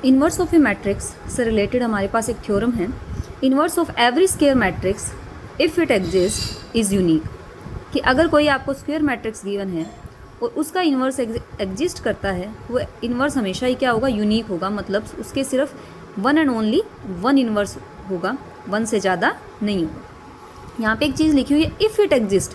Inverse of A matrix से related हमारे पास एक थ्योरम है, inverse of every square matrix if it exist is unique. कि अगर कोई आपको स्क्वायर मैट्रिक्स गिवन है और उसका इन्वर्स एग्जिस्ट करता है, वो इन्वर्स हमेशा ही क्या होगा, यूनिक होगा। मतलब उसके सिर्फ one and only one inverse होगा, वन से ज़्यादा नहीं होगा। यहाँ पे एक चीज़ लिखी हुई है इफ़ इट एग्जिस्ट,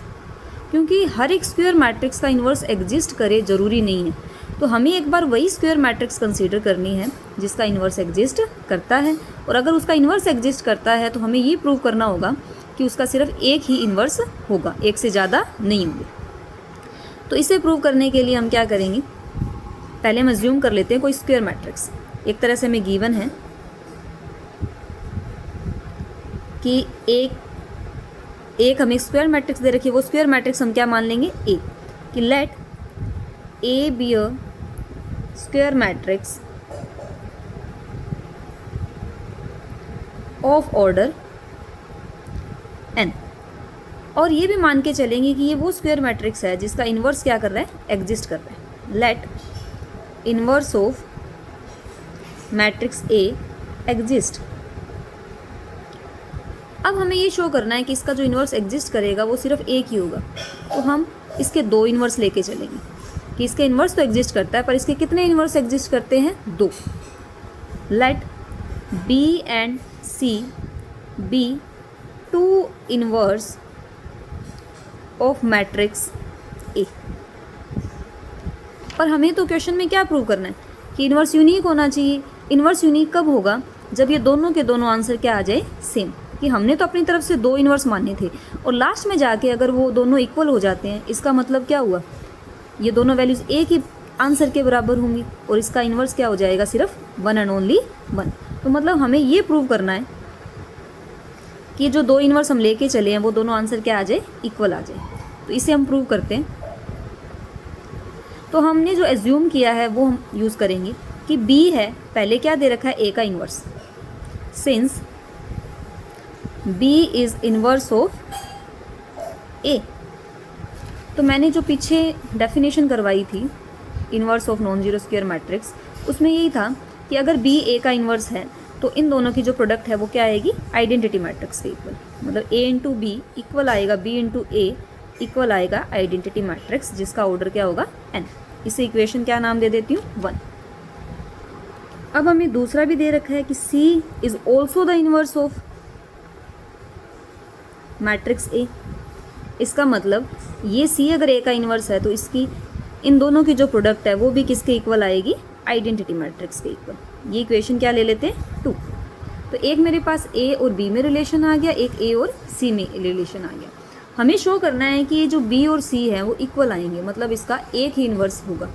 क्योंकि हर एक स्क्वायर मैट्रिक्स का इन्वर्स एग्जिस्ट करे ज़रूरी नहीं है। तो हमें एक बार वही स्क्वायर मैट्रिक्स कंसीडर करनी है जिसका इन्वर्स एग्जिस्ट करता है, और अगर उसका इन्वर्स एग्जिस्ट करता है तो हमें ये प्रूव करना होगा कि उसका सिर्फ एक ही इन्वर्स होगा, एक से ज़्यादा नहीं होंगे। तो इसे प्रूव करने के लिए हम क्या करेंगे, पहले हम अज्यूम कर लेते हैं कोई स्क्वायर मैट्रिक्स एक तरह से हमें गिवन है कि एक हमें स्क्वायर मैट्रिक्स दे रखी है। वो स्क्वायर मैट्रिक्स हम क्या मान लेंगे, ए, कि let A B a square matrix of order n. और ये भी मान के चलेंगे कि ये वो स्क्वायर मैट्रिक्स है जिसका इन्वर्स क्या कर रहा है, एग्जिस्ट कर रहा है। Let inverse of matrix A exist. अब हमें ये शो करना है कि इसका जो इन्वर्स एग्जिस्ट करेगा वो सिर्फ एक ही होगा। तो हम इसके दो इन्वर्स लेके चलेंगे कि इसका इन्वर्स तो एग्जिस्ट करता है, पर इसके कितने इन्वर्स एग्जिस्ट करते हैं, दो। Let B and C be two inverse of matrix A. पर हमें तो क्वेश्चन में क्या प्रूव करना है कि इन्वर्स यूनिक होना चाहिए। इन्वर्स यूनिक कब होगा, जब ये दोनों के दोनों आंसर क्या आ जाए, सेम। कि हमने तो अपनी तरफ से दो इन्वर्स माने थे और लास्ट में जाके अगर वो दोनों इक्वल हो जाते हैं, इसका मतलब क्या हुआ, ये दोनों वैल्यूज़ एक ही आंसर के बराबर होंगी और इसका इन्वर्स क्या हो जाएगा, सिर्फ वन एंड ओनली वन। तो मतलब हमें ये प्रूव करना है कि जो दो इन्वर्स हम लेके चले हैं वो दोनों आंसर क्या आ जाए, इक्वल आ जाए। तो इसे हम प्रूव करते हैं। तो हमने जो एज्यूम किया है वो हम यूज़ करेंगे कि B है, पहले क्या दे रखा है, A का inverse. Since B is inverse of A, तो मैंने जो पीछे डेफिनेशन करवाई थी inverse of non zero square matrix, उसमें यही था कि अगर B A का इन्वर्स है तो इन दोनों की जो प्रोडक्ट है वो क्या आएगी, आइडेंटिटी मैट्रिक्स के इक्वल। मतलब A इंटू बी इक्वल आएगा B इंटू A इक्वल आएगा आइडेंटिटी मैट्रिक्स, जिसका ऑर्डर क्या होगा, n। इसे इक्वेशन क्या नाम दे देती हूँ, 1। अब हमें दूसरा भी दे रखा है कि C is also the inverse of matrix A। इसका मतलब ये C अगर A का इन्वर्स है तो इसकी इन दोनों की जो प्रोडक्ट है वो भी किसके इक्वल आएगी, आइडेंटिटी मैट्रिक्स के इक्वल। ये इक्वेशन क्या ले लेते हैं, 2। तो एक मेरे पास A और B में रिलेशन आ गया, एक A और C में रिलेशन आ गया। हमें शो करना है कि ये जो B और C है वो इक्वल आएंगे, मतलब इसका एक ही इन्वर्स होगा।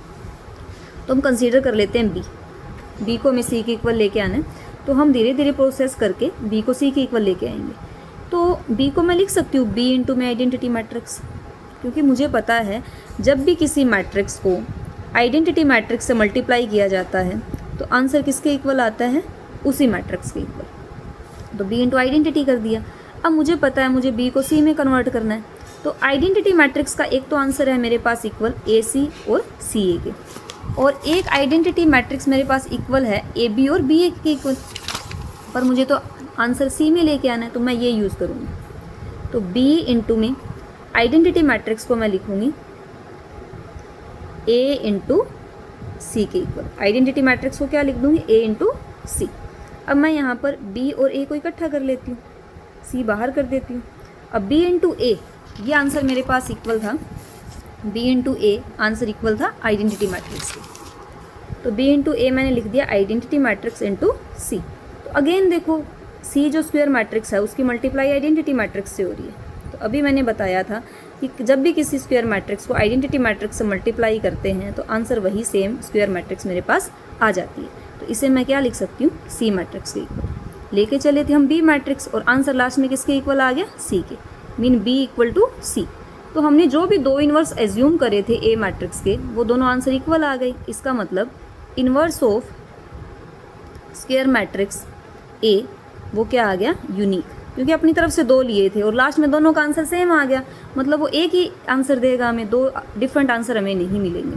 तो हम कंसीडर कर लेते हैं B को हमें C के इक्वल लेके आना है। तो हम धीरे धीरे प्रोसेस करके B को C के इक्वल लेके आएंगे। तो B को मैं लिख सकती हूँ B इंटू में आइडेंटिटी मैट्रिक्स, क्योंकि मुझे पता है जब भी किसी मैट्रिक्स को आइडेंटिटी मैट्रिक्स से मल्टीप्लाई किया जाता है तो आंसर किसके इक्वल आता है, उसी मैट्रिक्स के इक्वल। तो B इंटू आइडेंटिटी कर दिया। अब मुझे पता है मुझे B को C में कन्वर्ट करना है। तो आइडेंटिटी मैट्रिक्स का एक तो आंसर है मेरे पास इक्वल AC और CA के, और एक आइडेंटिटी मैट्रिक्स मेरे पास इक्वल है AB और BA के इक्वल। पर मुझे तो आंसर C में लेके आना है, तो मैं ये यूज़ करूँगी। तो B इंटू में आइडेंटिटी मैट्रिक्स को मैं लिखूँगी A इंटू C के इक्वल। आइडेंटिटी मैट्रिक्स को क्या लिख दूँगी, A इंटू C। अब मैं यहाँ पर B और A को इकट्ठा कर लेती हूँ, C बाहर कर देती हूँ। अब B इंटू A, ये आंसर मेरे पास इक्वल था, B into A answer equal था आइडेंटिटी मैट्रिक्स के। तो B इंटू A मैंने लिख दिया आइडेंटिटी मैट्रिक्स इंटू C। तो अगेन देखो C जो स्क्वायर मैट्रिक्स है उसकी मल्टीप्लाई आइडेंटिटी मैट्रिक्स से हो रही है। तो अभी मैंने बताया था कि जब भी किसी स्क्वायर मैट्रिक्स को आइडेंटिटी मैट्रिक्स से मल्टीप्लाई करते हैं तो आंसर वही सेम स्क्वायर मैट्रिक्स मेरे पास आ जाती है। तो इसे मैं क्या लिख सकती हूँ, C मैट्रिक्स के इक्वल। लेके चले थे हम B मैट्रिक्स और आंसर लास्ट में किसके इक्वल आ गया, C के, mean B equal to C। तो हमने जो भी दो इन्वर्स एज्यूम करे थे A मैट्रिक्स के, वो दोनों आंसर इक्वल आ गए। इसका मतलब inverse of square matrix A वो क्या आ गया, यूनिक, क्योंकि अपनी तरफ से दो लिए थे और लास्ट में दोनों का आंसर सेम आ गया। मतलब वो एक ही आंसर देगा हमें, दो डिफरेंट आंसर हमें नहीं मिलेंगे।